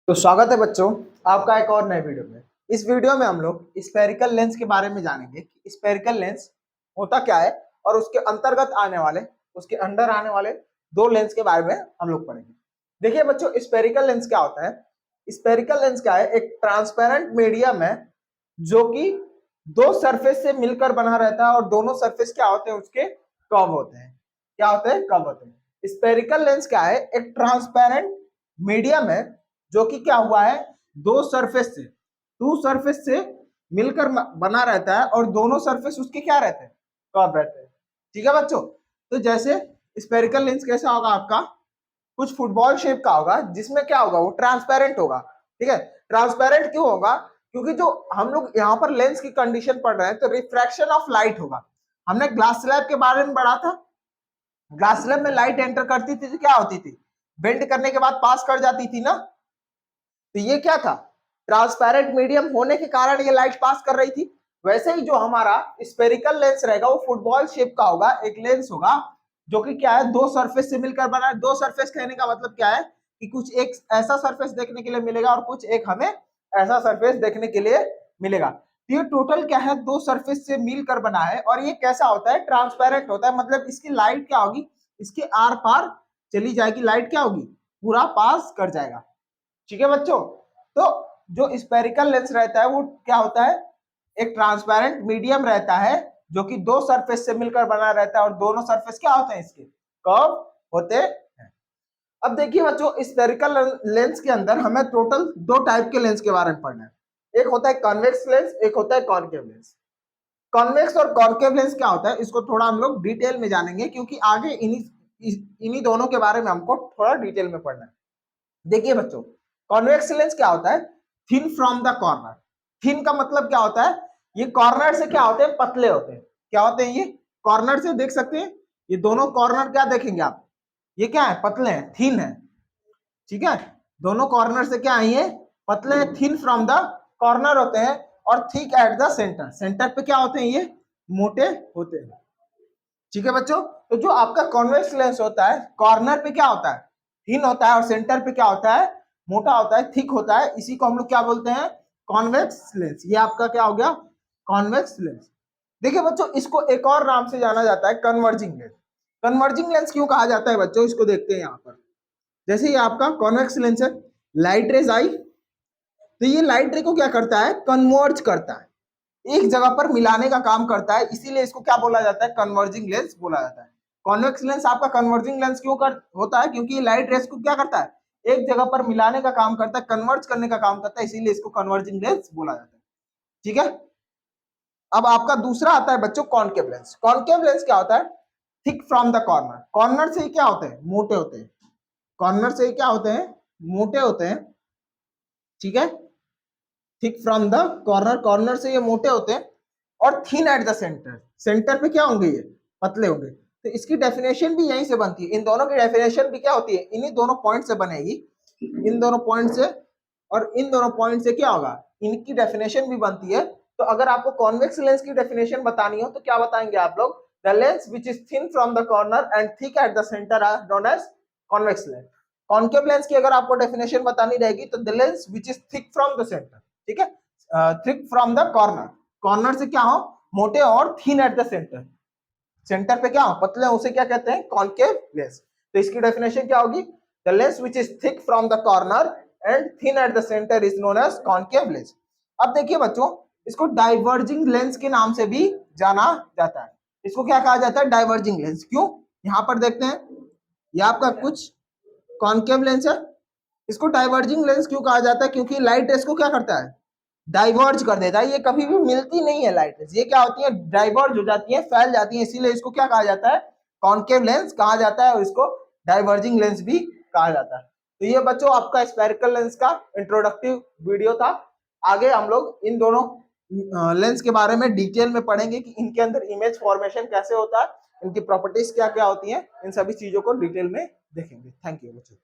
तो स्वागत है बच्चों आपका एक और नए वीडियो में। इस वीडियो में हम लोग स्फेरिकल लेंस के बारे में जानेंगे कि स्फेरिकल लेंस होता क्या है और उसके अंतर्गत आने वाले, उसके अंदर आने वाले दो लेंस के बारे में हम लोग पढ़ेंगे। देखिए बच्चों, स्फेरिकल लेंस क्या होता है? स्फेरिकल लेंस क्या है? एक ट्रांसपेरेंट मीडियम है जो कि दो सरफेस से मिलकर बना रहता है और दोनों सरफेस क्या होते हैं? उसके कर्व होते हैं। क्या होते हैं? कर्व होते हैं। स्फेरिकल लेंस क्या है? एक ट्रांसपेरेंट मीडियम है जो कि क्या हुआ है, दो सरफेस से मिलकर बना रहता है और दोनों सरफेस उसके क्या रहते हैं? कर्व रहते हैं। ठीक है बच्चों, तो जैसे स्फेरिकल लेंस कैसा होगा आपका? कुछ फुटबॉल शेप का होगा जिसमें क्या होगा, वो ट्रांसपेरेंट होगा। ठीक है, ट्रांसपेरेंट क्यों होगा? क्योंकि जो हम लोग यहाँ पर लेंस की कंडीशन पढ़ रहे हैं तो रिफ्रैक्शन ऑफ लाइट होगा। हमने ग्लास स्लैब के बारे में पढ़ा था। ग्लास स्लैब में लाइट एंटर करती थी तो क्या होती थी? बेंड करने के बाद पास कर जाती थी ना। तो ये क्या था? ट्रांसपेरेंट मीडियम होने के कारण ये लाइट पास कर रही थी। वैसे ही जो हमारा स्फेरिकल लेंस रहेगा वो फुटबॉल शेप का होगा, एक लेंस होगा जो कि क्या है, दो सरफेस से मिलकर बना है। दो सरफेस कहने का मतलब क्या है कि कुछ एक ऐसा सरफेस देखने के लिए मिलेगा और कुछ एक हमें ऐसा सरफेस देखने के लिए मिलेगा। तो ये टोटल क्या है, दो सरफेस से मिलकर बना है और ये कैसा होता है? ट्रांसपेरेंट होता है। मतलब इसकी लाइट क्या होगी, इसके आर पार चली जाएगी, लाइट क्या होगी, पूरा पास कर जाएगा। ठीक है बच्चों, तो जो स्फेरिकल लेंस रहता है वो क्या होता है? एक ट्रांसपेरेंट मीडियम रहता है जो कि दो सरफेस से मिलकर बना रहता है और दोनों सरफेस क्या होते हैं? इसके कर्व होते हैं। अब देखिए बच्चों, स्फेरिकल लेंस के अंदर हमें टोटल दो टाइप के लेंस के बारे में पढ़ना है। एक होता है कॉन्वेक्स लेंस, एक होता है कॉनकेव लेंस। कॉन्वेक्स और कॉनकेव लेंस क्या होता है, इसको थोड़ा हम लोग डिटेल में जानेंगे क्योंकि आगे इन्हीं दोनों के बारे में हमको थोड़ा डिटेल में पढ़ना है। देखिए बच्चों, कॉन्वेक्स लेंस क्या होता है? Thin from the corner. Thin का मतलब क्या होता है? ये कॉर्नर से क्या होते हैं? पतले होते हैं। क्या होते हैं ये? कॉर्नर से देख सकते हैं, ये दोनों कॉर्नर क्या देखेंगे आप, ये क्या है? पतले हैं, थिन है। ठीक है, दोनों कॉर्नर से क्या है? ये पतले हैं, थिन फ्रॉम द कॉर्नर होते हैं और thick at the centre. Centre पे क्या होते हैं? ये मोटे होते हैं। ठीक है बच्चों, तो जो आपका कॉन्वेक्स लेंस होता है, कॉर्नर पे क्या होता है? थिन होता है और सेंटर पे क्या होता है? मोटा होता है, थिक होता है। इसी को हम लोग क्या बोलते हैं? Convex lens. ये आपका क्या हो गया? Convex lens. देखिए बच्चों, इसको एक और नाम से जाना जाता है, कन्वर्जिंग लेंस। कन्वर्जिंग लेंस क्यों कहा जाता है बच्चों, इसको देखते हैं यहाँ पर। जैसे ये आपका कॉन्वेक्स लेंस है, लाइट रेज आई तो ये लाइट रे को क्या करता है? कन्वर्ज करता है, एक जगह पर मिलाने का काम करता है, इसीलिए इसको क्या बोला जाता है? कन्वर्जिंग लेंस बोला जाता है। कॉन्वेक्स लेंस आपका कन्वर्जिंग लेंस क्यों होता है? क्योंकि लाइट रेस को क्या करता है? एक जगह पर मिलाने का काम करता है, कन्वर्ज करने का काम करता है, इसीलिए इसको कन्वर्जिंग लेंस बोला जाता है। ठीक है, अब आपका दूसरा आता है बच्चों कॉनकेव लेंस। कॉनकेव लेंस क्या होता है? Thick from the corner. Corner से क्या होते हैं? मोटे होते हैं। कॉर्नर से क्या होते हैं? मोटे होते हैं। ठीक है, thick from the corner, corner से ये मोटे होते हैं और thin at the centre. Centre पे क्या होंगे? ये पतले होंगे। तो इसकी डेफिनेशन भी यहीं से बनती है। इन दोनों की डेफिनेशन भी क्या होती है? इन्हीं दोनों पॉइंट से बनेगी, इन दोनों पॉइंट से और इन दोनों पॉइंट से क्या होगा? इनकी डेफिनेशन भी बनती है। तो अगर आपको कॉन्वेक्स लेंस की डेफिनेशन बतानी हो तो क्या बताएंगे आप लोग? The lens which is thin from the corner and thick at the centre are known as convex lens. Concave lens की अगर आपको डेफिनेशन बतानी रहेगी तो the lens which is thick from the centre. ठीक है, thick from the corner, corner से क्या हो? मोटे और thin at the centre. Centre पे क्या हो? पतले, उसे क्या कहते हैं? Concave lens. तो इसकी डेफिनेशन क्या होगी? The lens which is thick from the corner and thin at the centre is known as concave lens. अब देखिए बच्चों, इसको डाइवर्जिंग लेंस के नाम से भी जाना जाता है। इसको क्या कहा जाता है? Diverging lens. क्यों? यहां पर देखते हैं, ये आपका कुछ कॉनकेव लेंस है, इसको डाइवर्जिंग लेंस क्यों कहा जाता है? क्योंकि लाइट रेस को क्या करता है? डाइवर्ज कर देता है। ये कभी भी मिलती नहीं है लाइट रेस, ये क्या होती है? डाइवर्ज हो जाती है, फैल जाती है, इसीलिए इसको क्या कहा जाता है? कॉनकेव लेंस कहा जाता है और इसको डाइवर्जिंग लेंस भी कहा जाता है। तो ये बच्चों आपका स्फेरिकल लेंस का इंट्रोडक्टिव वीडियो था। आगे हम लोग इन दोनों लेंस के बारे में डिटेल में पढ़ेंगे कि इनके अंदर इमेज फॉर्मेशन कैसे होता है, इनकी प्रॉपर्टीज क्या क्या होती हैं, इन सभी चीजों को डिटेल में देखेंगे। थैंक यू बच्चों।